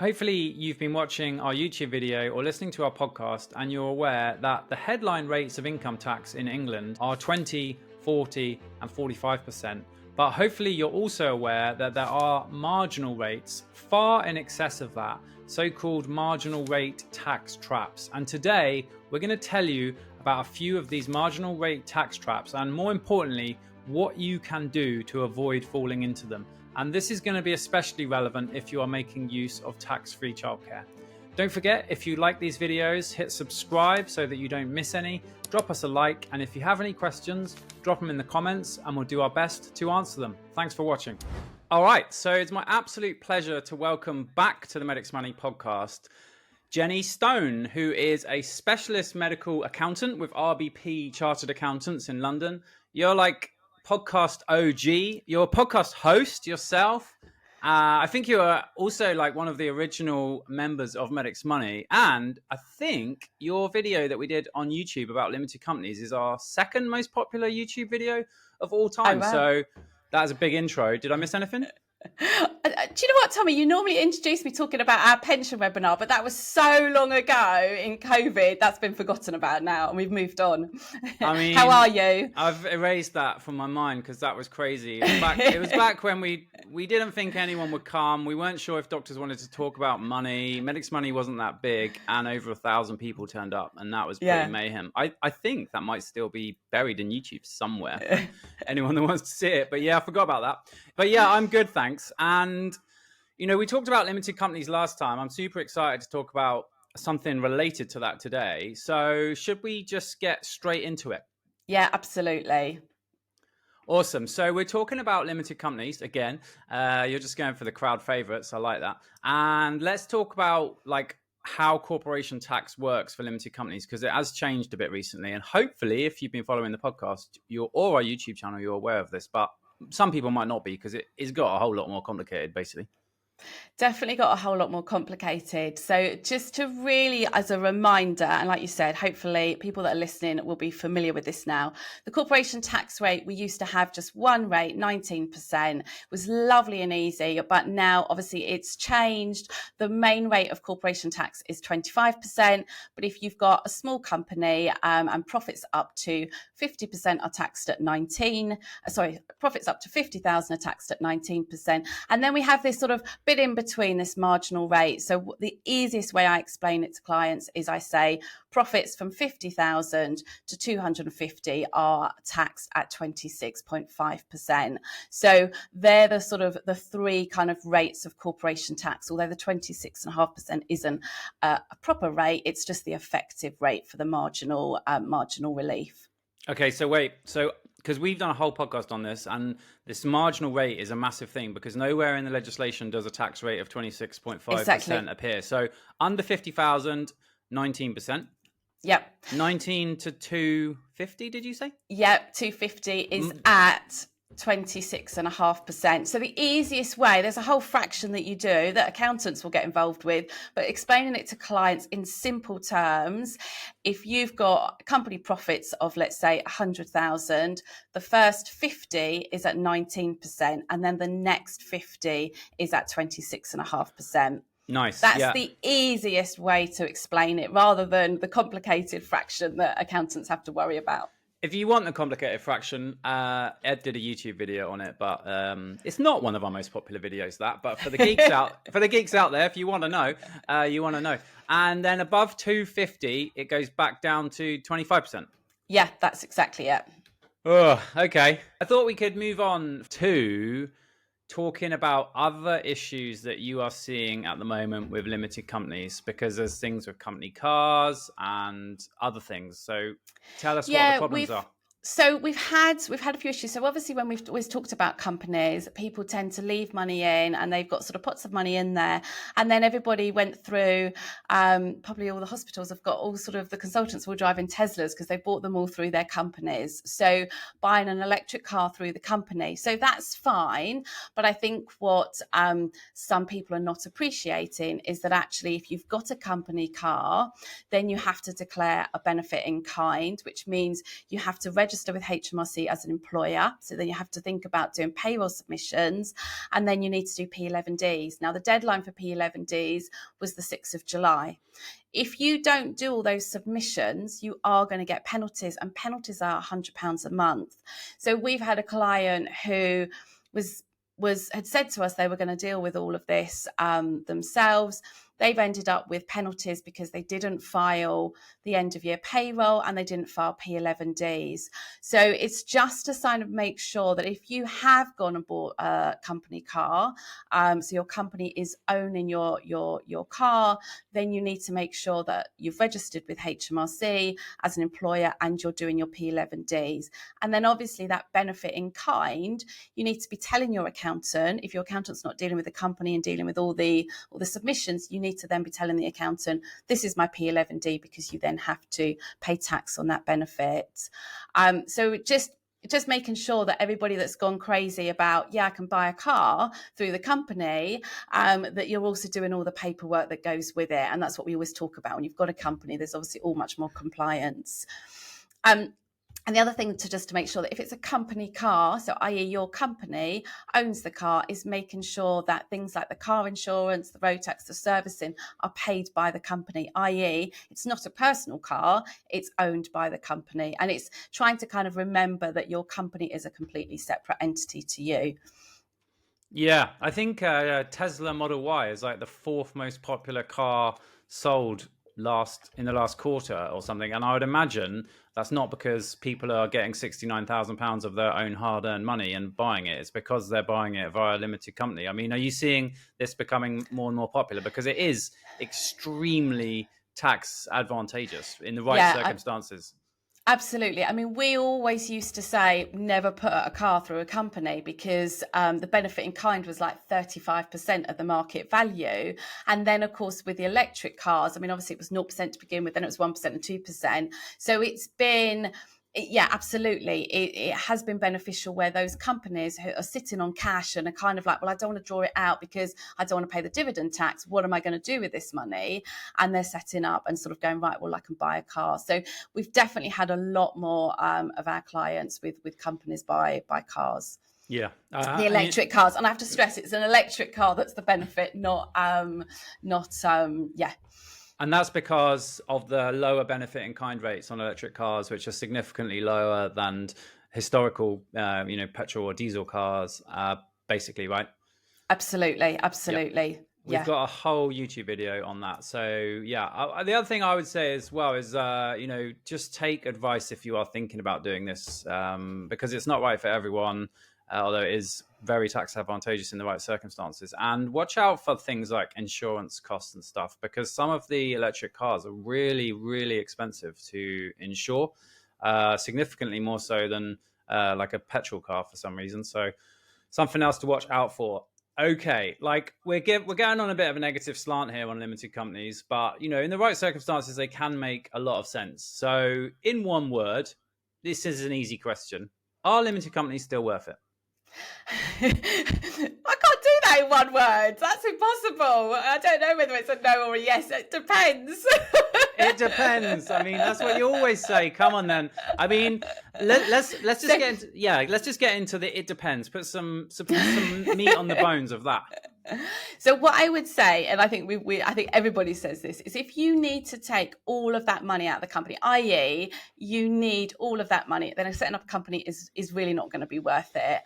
Hopefully, you've been watching our YouTube video or listening to our podcast, and you're aware that the headline rates of income tax in England are 20, 40, and 45%. But hopefully, you're also aware that there are marginal rates far in excess of that, so-called marginal rate tax traps. And today, we're going to tell you about a few of these marginal rate tax traps, and more importantly, what you can do to avoid falling into them. And this is going to be especially relevant if you are making use of tax-free childcare. Don't forget, if you like these videos, hit subscribe so that you don't miss any. Drop us a like, and if you have any questions, drop them in the comments and we'll do our best to answer them. Thanks for watching. All right, so it's my absolute pleasure to welcome back to the Medics Money podcast Jenny Stone, who is a specialist medical accountant with RBP Chartered Accountants in London. You're like podcast OG. You're a podcast host yourself. I think you are also like one of the original members of Medics Money. And I think your video that we did on YouTube about limited companies is our second most popular YouTube video of all time. Oh, wow. So that's a big intro. Did I miss anything? Do you know what, Tommy? You normally introduce me talking about our pension webinar, but that was so long ago in COVID. That's been forgotten about now, and we've moved on. I mean, how are you? I've erased that from my mind because that was crazy. It was back when we didn't think anyone would come. We weren't sure if doctors wanted to talk about money. Medics Money wasn't that big, and over 1,000 people turned up, and that was pretty mayhem. I think that might still be buried in YouTube somewhere for anyone that wants to see it. But yeah, I forgot about that. But yeah, I'm good, thanks. And you know, we talked about limited companies last time. I'm super excited to talk about something related to that today. So should we just get straight into it? Yeah, absolutely. Awesome. So we're talking about limited companies again. You're just going for the crowd favorites. I like that. And let's talk about like how corporation tax works for limited companies, because it has changed a bit recently. And hopefully, if you've been following the podcast or our YouTube channel, you're aware of this. But some people might not be, because it's got a whole lot more complicated, basically. Definitely got a whole lot more complicated. So just to really, as a reminder, and like you said, hopefully people that are listening will be familiar with this now. The corporation tax rate, we used to have just one rate, 19%. It was lovely and easy, but now obviously it's changed. The main rate of corporation tax is 25%. But if you've got a small company and profits up to 50% are taxed at profits up to 50,000 are taxed at 19%. And then we have this sort of bit in between, this marginal rate. So the easiest way I explain it to clients is I say profits from 50,000 to 250 are taxed at 26.5%. So they're the sort of the three kind of rates of corporation tax, although the 26.5% isn't a proper rate. It's just the effective rate for the marginal relief. Okay, so wait. So because we've done a whole podcast on this, and this marginal rate is a massive thing, because nowhere in the legislation does a tax rate of 26.5% appear. So under 50,000, 19%. Yep. 19 to 250, did you say? Yep, 250 is at 26.5%. So the easiest way, there's a whole fraction that you do that accountants will get involved with, but explaining it to clients in simple terms, if you've got company profits of, let's say, 100,000, the first 50 is at 19%, and then the next 50 is at 26.5%. Nice. That's the easiest way to explain it, rather than the complicated fraction that accountants have to worry about. If you want the complicated fraction, Ed did a YouTube video on it, but it's not one of our most popular videos. But for the geeks out there, if you want to know, you want to know. And then above 250, it goes back down to 25%. Yeah, that's exactly it. Oh, okay. I thought we could move on to talking about other issues that you are seeing at the moment with limited companies, because there's things with company cars and other things. So tell us what the problems are. So we've had a few issues. So obviously, when we've always talked about companies, people tend to leave money in, and they've got sort of pots of money in there. And then everybody went through, probably all the hospitals have got all sort of, the consultants will drive in Teslas because they bought them all through their companies. So buying an electric car through the company. So that's fine. But I think what some people are not appreciating is that actually, if you've got a company car, then you have to declare a benefit in kind, which means you have to register register with HMRC as an employer. So then you have to think about doing payroll submissions, and then you need to do P11Ds. Now, the deadline for P11Ds was the 6th of July. If you don't do all those submissions, you are going to get penalties, and penalties are £100 a month. So we've had a client who had said to us they were going to deal with all of this themselves. They've ended up with penalties because they didn't file the end of year payroll and they didn't file P11Ds. So it's just to kind of make sure that if you have gone and bought a company car, so your company is owning your car, then you need to make sure that you've registered with HMRC as an employer and you're doing your P11Ds. And then obviously that benefit in kind, you need to be telling your accountant. If your accountant's not dealing with the company and dealing with all the submissions, you need to then be telling the accountant, this is my P11D, because you then have to pay tax on that benefit. So just making sure that everybody that's gone crazy about, I can buy a car through the company, that you're also doing all the paperwork that goes with it. And that's what we always talk about. When you've got a company, there's obviously much more compliance. And the other thing to make sure that if it's a company car, so i.e. your company owns the car, is making sure that things like the car insurance, the road tax, the servicing are paid by the company, i.e. it's not a personal car, it's owned by the company. And it's trying to kind of remember that your company is a completely separate entity to you. Yeah, I think Tesla Model Y is like the 4th most popular car sold in the last quarter or something. And I would imagine that's not because people are getting £69,000 of their own hard-earned money and buying it. It's because they're buying it via a limited company. I mean, are you seeing this becoming more and more popular? Because it is extremely tax advantageous in the right circumstances. Absolutely. I mean, we always used to say never put a car through a company, because the benefit in kind was like 35% of the market value. And then, of course, with the electric cars, I mean, obviously it was 0% to begin with, then it was 1% and 2%. So it's been... Yeah, absolutely. It has been beneficial where those companies who are sitting on cash and are kind of like, well, I don't want to draw it out because I don't want to pay the dividend tax. What am I going to do with this money? And they're setting up and sort of going, right, well, I can buy a car. So we've definitely had a lot more of our clients with companies buy cars. Yeah, the electric cars, and I have to stress it's an electric car that's the benefit, not. And that's because of the lower benefit in kind rates on electric cars, which are significantly lower than historical, petrol or diesel cars, basically, right? Absolutely. Yep. We've got a whole YouTube video on that. So, yeah. The other thing I would say as well is, just take advice if you are thinking about doing this, because it's not right for everyone, although it is very tax advantageous in the right circumstances. And watch out for things like insurance costs and stuff, because some of the electric cars are really, really expensive to insure, significantly more so than like a petrol car for some reason. So something else to watch out for. Okay, like we're going on a bit of a negative slant here on limited companies, but in the right circumstances, they can make a lot of sense. So in one word, this is an easy question. Are limited companies still worth it? I can't do that in one word. That's impossible. I don't know whether it's a no or a yes. It depends. It depends. I mean, that's what you always say. Come on, then. I mean, let's just get into the it depends. Put some meat on the bones of that. So what I would say, and I think I think everybody says this, is if you need to take all of that money out of the company, i.e. you need all of that money, then setting up a company is really not going to be worth it.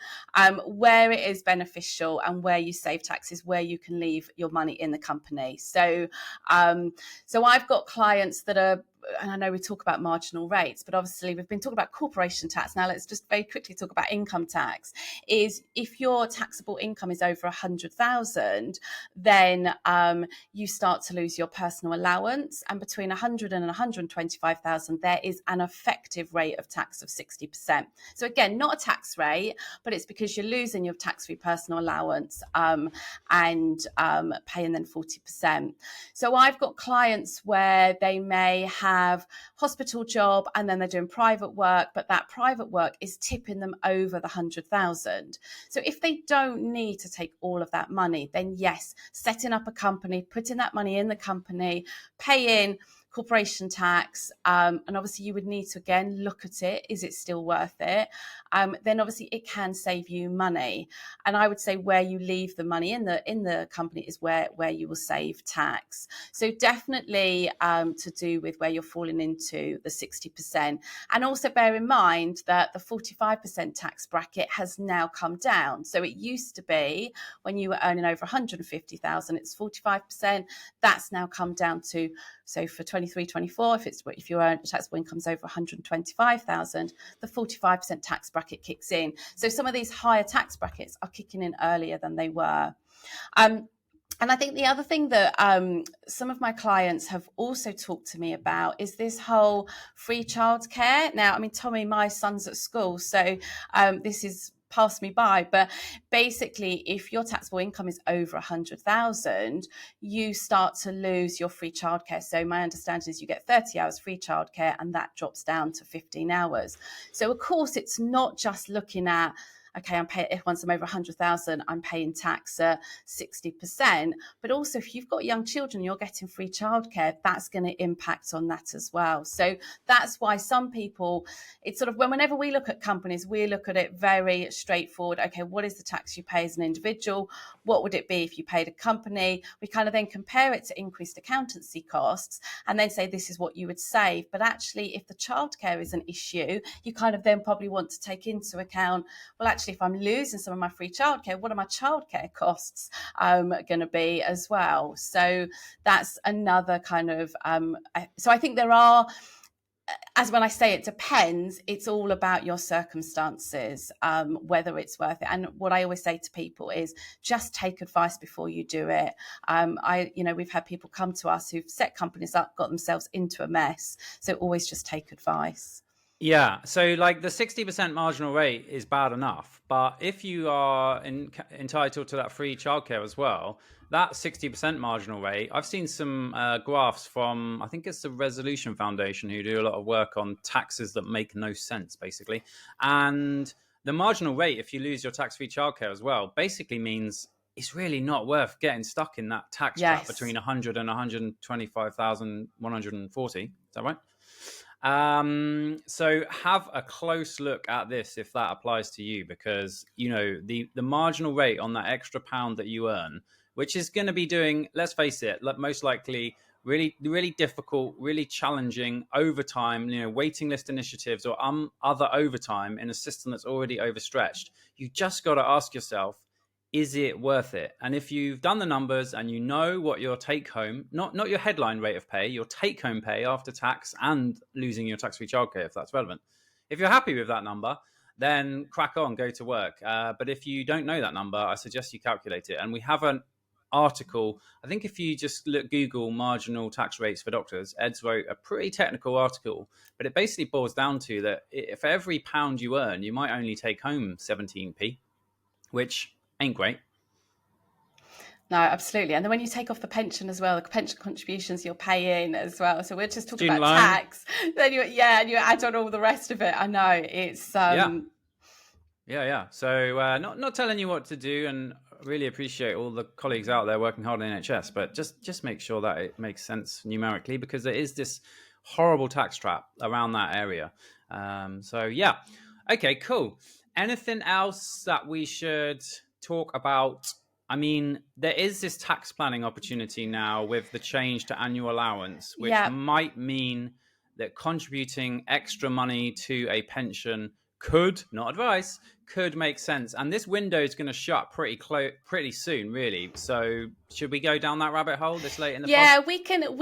Where it is beneficial and where you save taxes, where you can leave your money in the company. So I've got clients that are, and I know we talk about marginal rates, but obviously we've been talking about corporation tax. Now let's just very quickly talk about income tax. Is if your taxable income is over 100,000, then you start to lose your personal allowance. And between 100 and 125,000, there is an effective rate of tax of 60%. So again, not a tax rate, but it's because you're losing your tax-free personal allowance and paying then 40%. So I've got clients where they may have hospital job and then they're doing private work, but that private work is tipping them over the 100,000. So if they don't need to take all of that money, then yes, setting up a company, putting that money in the company, paying corporation tax, and obviously you would need to again look at it. Is it still worth it? Then obviously it can save you money. And I would say where you leave the money in the company is where you will save tax. So definitely to do with where you're falling into the 60%. And also bear in mind that the 45% tax bracket has now come down. So it used to be when you were earning over 150,000, it's 45%. That's now come down to, so for 23-24, if your taxable income's over 125,000, the 45% tax bracket kicks in. So some of these higher tax brackets are kicking in earlier than they were. And I think the other thing that some of my clients have also talked to me about is this whole free childcare. Now, I mean, Tommy, my son's at school, so this is passed me by, but basically if your taxable income is over 100,000, you start to lose your free childcare. So my understanding is you get 30 hours free childcare and that drops down to 15 hours. So of course it's not just looking at, okay, I'm paying, if once I'm over 100,000, I'm paying tax at 60%. But also if you've got young children, you're getting free childcare, that's going to impact on that as well. So that's why some people, it's sort of, whenever we look at companies, we look at it very straightforward. Okay, what is the tax you pay as an individual? What would it be if you paid a company? We kind of then compare it to increased accountancy costs and then say, this is what you would save. But actually, if the childcare is an issue, you kind of then probably want to take into account, well, actually, if I'm losing some of my free childcare, what are my childcare costs going to be as well? So that's another kind of, so I think there are, as when I say it depends, it's all about your circumstances, whether it's worth it. And what I always say to people is just take advice before you do it. We've had people come to us who've set companies up, got themselves into a mess. So always just take advice. Yeah, so like the 60% marginal rate is bad enough, but if you are entitled to that free childcare as well, that 60% marginal rate, I've seen some graphs from, I think it's the Resolution Foundation, who do a lot of work on taxes that make no sense, basically. And the marginal rate, if you lose your tax-free childcare as well, basically means it's really not worth getting stuck in that tax trap between 100 and 125,140. Is that right? So have a close look at this if that applies to you, because the marginal rate on that extra pound that you earn, which is going to be doing, let's face it, most likely really, really difficult, really challenging overtime, waiting list initiatives or other overtime in a system that's already overstretched. You just got to ask yourself, is it worth it? And if you've done the numbers and you know what your take home, not your headline rate of pay, your take home pay after tax and losing your tax-free childcare, if that's relevant. If you're happy with that number, then crack on, go to work. But if you don't know that number, I suggest you calculate it. And we have an article, I think if you just Google marginal tax rates for doctors, Ed's wrote a pretty technical article, but it basically boils down to that if every pound you earn, you might only take home 17p, which ain't great. No, absolutely. And then when you take off the pension as well, the pension contributions you're paying as well. So we're just talking about tax. Then you add on all the rest of it. I know it's Yeah. So not telling you what to do, and really appreciate all the colleagues out there working hard in NHS, but just make sure that it makes sense numerically, because there is this horrible tax trap around that area. Okay, cool. Anything else that we should talk about? I mean, there is this tax planning opportunity now with the change to annual allowance, which might mean that contributing extra money to a pension could make sense. And this window is going to shut pretty soon, really. So should we go down that rabbit hole this late in the pod? we can,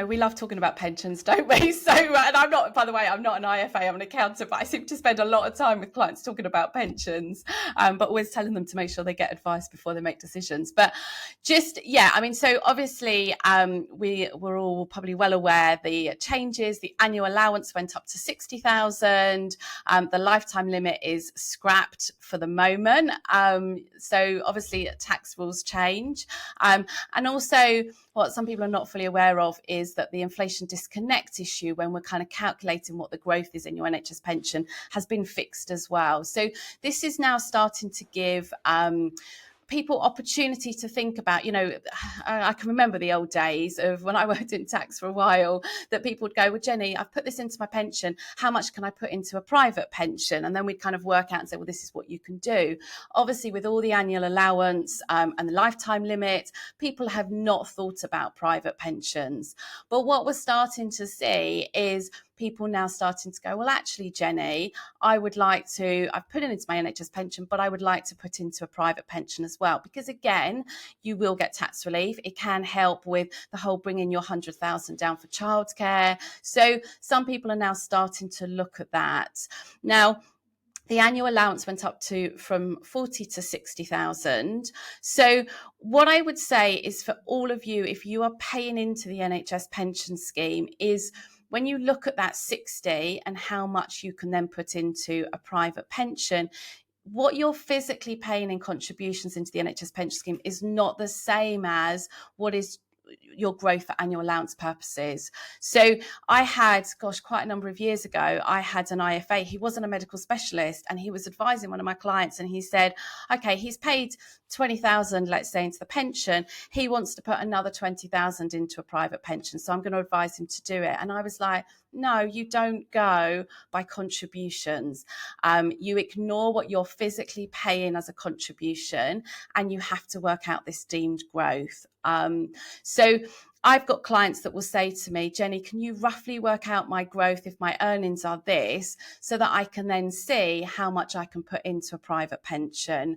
we love talking about pensions, don't we? So, and I'm not, by the way, I'm not an IFA, I'm an accountant, but I seem to spend a lot of time with clients talking about pensions, but always telling them to make sure they get advice before they make decisions. But so obviously we're all probably well aware the changes, the annual allowance went up to 60,000. The lifetime limit is scrapped for the moment. So obviously tax rules change. And also what some people are not fully aware of is that the inflation disconnect issue, when we're kind of calculating what the growth is in your NHS pension, has been fixed as well. So this is now starting to give people opportunity to think about, I can remember the old days of when I worked in tax for a while, that people would go, well, Jenny, I've put this into my pension. How much can I put into a private pension? And then we'd kind of work out and say, well, this is what you can do. Obviously, with all the annual allowance and the lifetime limit, people have not thought about private pensions. But what we're starting to see is people now starting to go, well, actually, Jenny, I've put it into my NHS pension, but I would like to put into a private pension as well. Because again, you will get tax relief. It can help with the whole bringing your 100,000 down for childcare. So some people are now starting to look at that. Now, the annual allowance went up from 40 to 60,000. So what I would say is, for all of you, if you are paying into the NHS pension scheme, is when you look at that 60 and how much you can then put into a private pension, what you're physically paying in contributions into the NHS pension scheme is not the same as what is your growth for annual allowance purposes. So I had, quite a number of years ago, I had an IFA. He wasn't a medical specialist, and he was advising one of my clients, and he said, okay, he's paid 20,000, let's say, into the pension. He wants to put another 20,000 into a private pension. So I'm going to advise him to do it. And I was like, no, you don't go by contributions. You ignore what you're physically paying as a contribution, and you have to work out this deemed growth. So I've got clients that will say to me, Jenny, can you roughly work out my growth if my earnings are this, so that I can then see how much I can put into a private pension?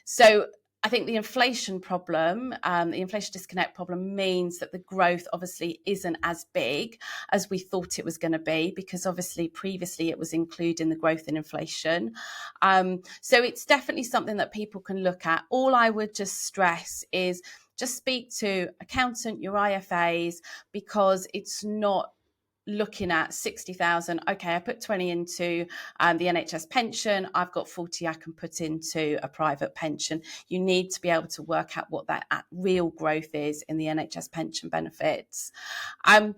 So I think the inflation problem, the inflation disconnect problem, means that the growth obviously isn't as big as we thought it was going to be, because obviously previously it was including the growth in inflation. So it's definitely something that people can look at. All I would just stress is just speak to accountant, your IFAs, because it's not looking at 60,000. Okay, I put 20 into the NHS pension. I've got 40 I can put into a private pension. You need to be able to work out what that real growth is in the NHS pension benefits. And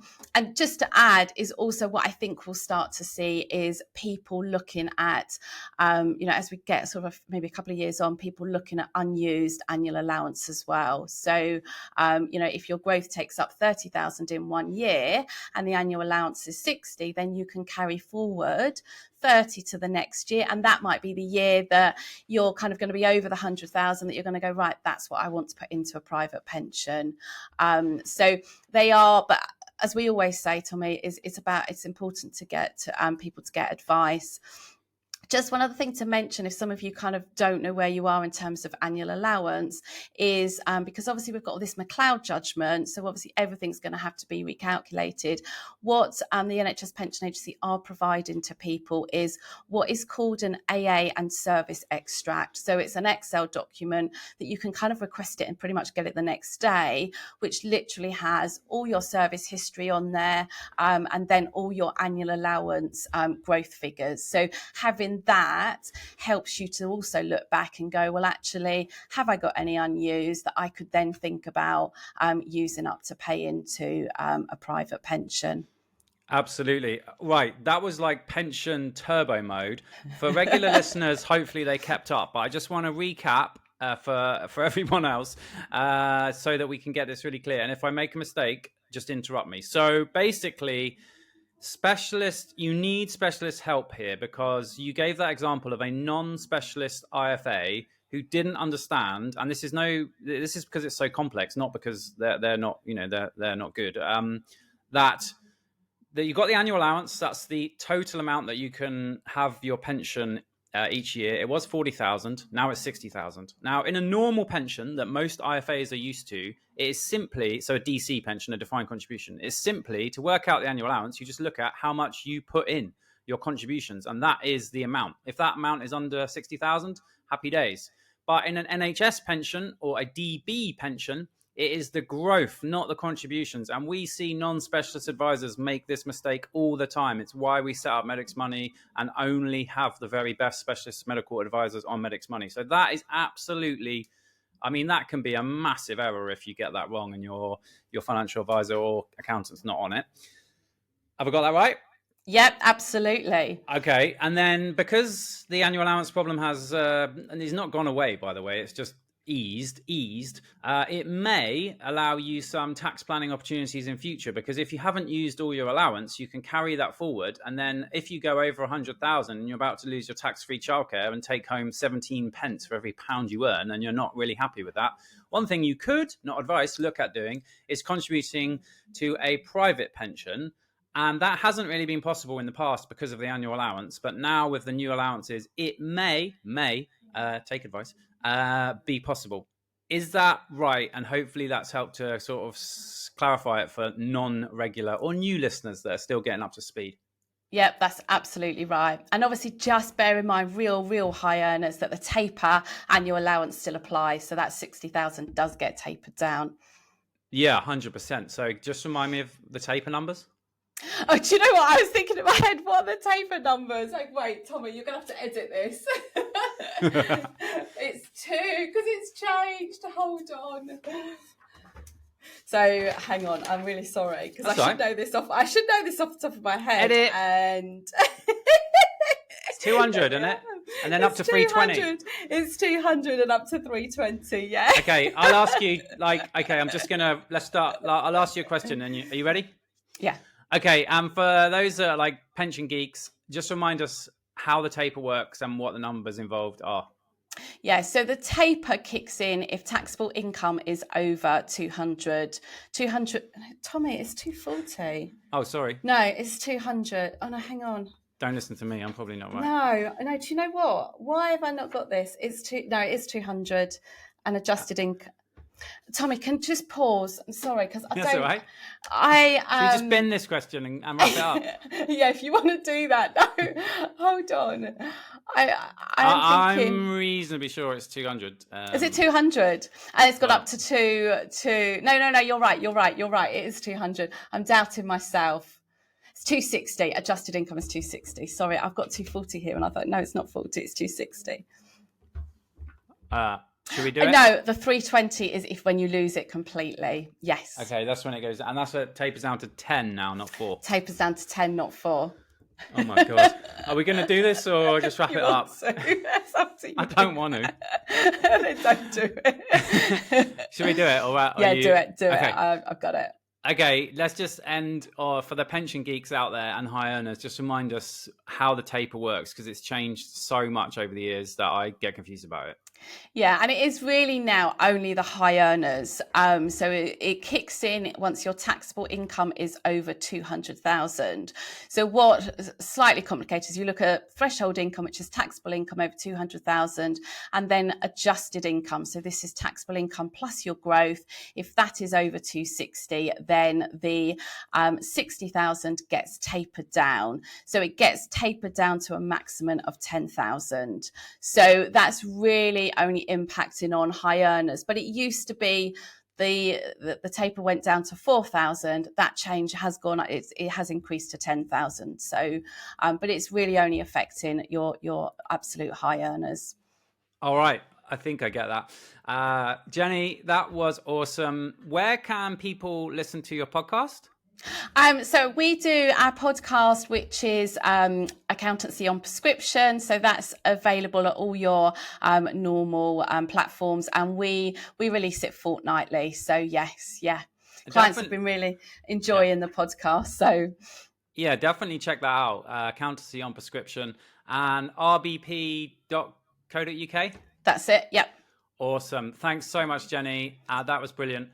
just to add, is also what I think we'll start to see is people looking at, as we get sort of maybe a couple of years on, people looking at unused annual allowance as well. So, if your growth takes up 30,000 in 1 year and the annual allowance is 60, then you can carry forward 30 to the next year, and that might be the year that you're kind of going to be over the 100,000, that you're going to go, right, that's what I want to put into a private pension. So they are, but as we always say, Tommy, it's important to get people to get advice. Just one other thing to mention, if some of you kind of don't know where you are in terms of annual allowance, is because obviously we've got all this McLeod judgment, so obviously everything's going to have to be recalculated. What the NHS Pension Agency are providing to people is what is called an AA and service extract. So it's an Excel document that you can kind of request it and pretty much get it the next day, which literally has all your service history on there, and then all your annual allowance growth figures. So having that helps you to also look back and go, well, actually, have I got any unused that I could then think about using up to pay into a private pension? Absolutely. Right. That was like pension turbo mode. For regular listeners, hopefully they kept up. But I just want to recap for everyone else so that we can get this really clear. And if I make a mistake, just interrupt me. So basically, you need specialist help here, because you gave that example of a non-specialist IFA who didn't understand, and this is because it's so complex, not because they're not, they're not good. That you got the annual allowance, that's the total amount that you can have your pension each year. It was 40,000, now it's 60,000. Now, in a normal pension that most IFAs are used to, it is simply, so a DC pension, a defined contribution, is simply to work out the annual allowance. You just look at how much you put in your contributions, and that is the amount. If that amount is under 60,000, happy days. But in an NHS pension or a DB pension, it is the growth, not the contributions. And we see non-specialist advisors make this mistake all the time. It's why we set up Medix Money and only have the very best specialist medical advisors on Medix Money. So that is absolutely, that can be a massive error if you get that wrong and your financial advisor or accountant's not on it. Have I got that right? Yep, absolutely. Okay, and then because the annual allowance problem has, and it's not gone away, by the way, it's just eased, it may allow you some tax planning opportunities in future, because if you haven't used all your allowance, you can carry that forward. And then if you go over 100,000 and you're about to lose your tax-free childcare and take home 17 pence for every pound you earn, and you're not really happy with that, one thing you could, not advice, look at doing is contributing to a private pension. And that hasn't really been possible in the past because of the annual allowance. But now with the new allowances, it may take advice, be possible. Is that right? And hopefully that's helped to sort of clarify it for non-regular or new listeners that are still getting up to speed. Yep, that's absolutely right. And obviously just bear in mind, real high earners, that the taper annual allowance still applies. So that 60,000 does get tapered down. Yeah, 100%. So just remind me of the taper numbers. Oh, do you know what? I was thinking in my head, what are the taper numbers? Like, wait, Tommy, you're going to have to edit this. It's 2, because it's changed. Hold on. So hang on, I'm really sorry, because I should know this off the top of my head. Edit. And it's 200, isn't it? And then up to 320. It's 200 and up to 320. Yeah. Okay, I'll ask you. Let's start. I'll ask you a question. And are you ready? Yeah. Okay, and for those that are like pension geeks, just remind us how the taper works and what the numbers involved are. Yeah, so the taper kicks in if taxable income is over 200. Tommy, it's 240. Oh, sorry. No, it's 200. Oh, no, hang on. Don't listen to me. I'm probably not right. No, do you know what? Why have I not got this? It's 200 and adjusted income. Tommy, can you just pause? I'm sorry, because I That's don't. All right. Should we just bend this question and wrap it up? Yeah, if you want to do that. No, hold on. I'm reasonably sure it's 200. Is it 200? And it's got up to two. No. You're right. It is 200. I'm doubting myself. It's 260. Adjusted income is 260. Sorry, I've got 240 here, and I thought, no, it's not 40. It's 260. Should we do it? No, the 320 is if when you lose it completely. Yes. Okay, that's when it goes, and that's what tapers down to 10 now, not 4. Tapers down to 10, not 4. Oh my god, are we going to do this or just wrap it up? That's up to you. I don't want to. Then don't do it. Should we do it? Yeah, do it. I've got it. Okay, let's just end, or for the pension geeks out there and high earners, just remind us how the taper works, because it's changed so much over the years that I get confused about it. Yeah, and it is really now only the high earners. So it kicks in once your taxable income is over 200,000. So what slightly complicated is you look at threshold income, which is taxable income over 200,000, and then adjusted income. So this is taxable income plus your growth. If that is over 260, then the 60,000 gets tapered down. So it gets tapered down to a maximum of 10,000. So that's really only impacting on high earners, but it used to be the taper went down to 4,000. That change has gone, it has increased to 10,000. So but it's really only affecting your absolute high earners. All right, I think I get that. Jenny, that was awesome. Where can people listen to your podcast? So we do our podcast, which is Accountancy on Prescription. So that's available at all your normal platforms, and we release it fortnightly. So yes, clients have been really enjoying the podcast. So yeah, definitely check that out. Accountancy on Prescription and rbp.co.uk. That's it. Yep. Awesome. Thanks so much, Jenny. That was brilliant.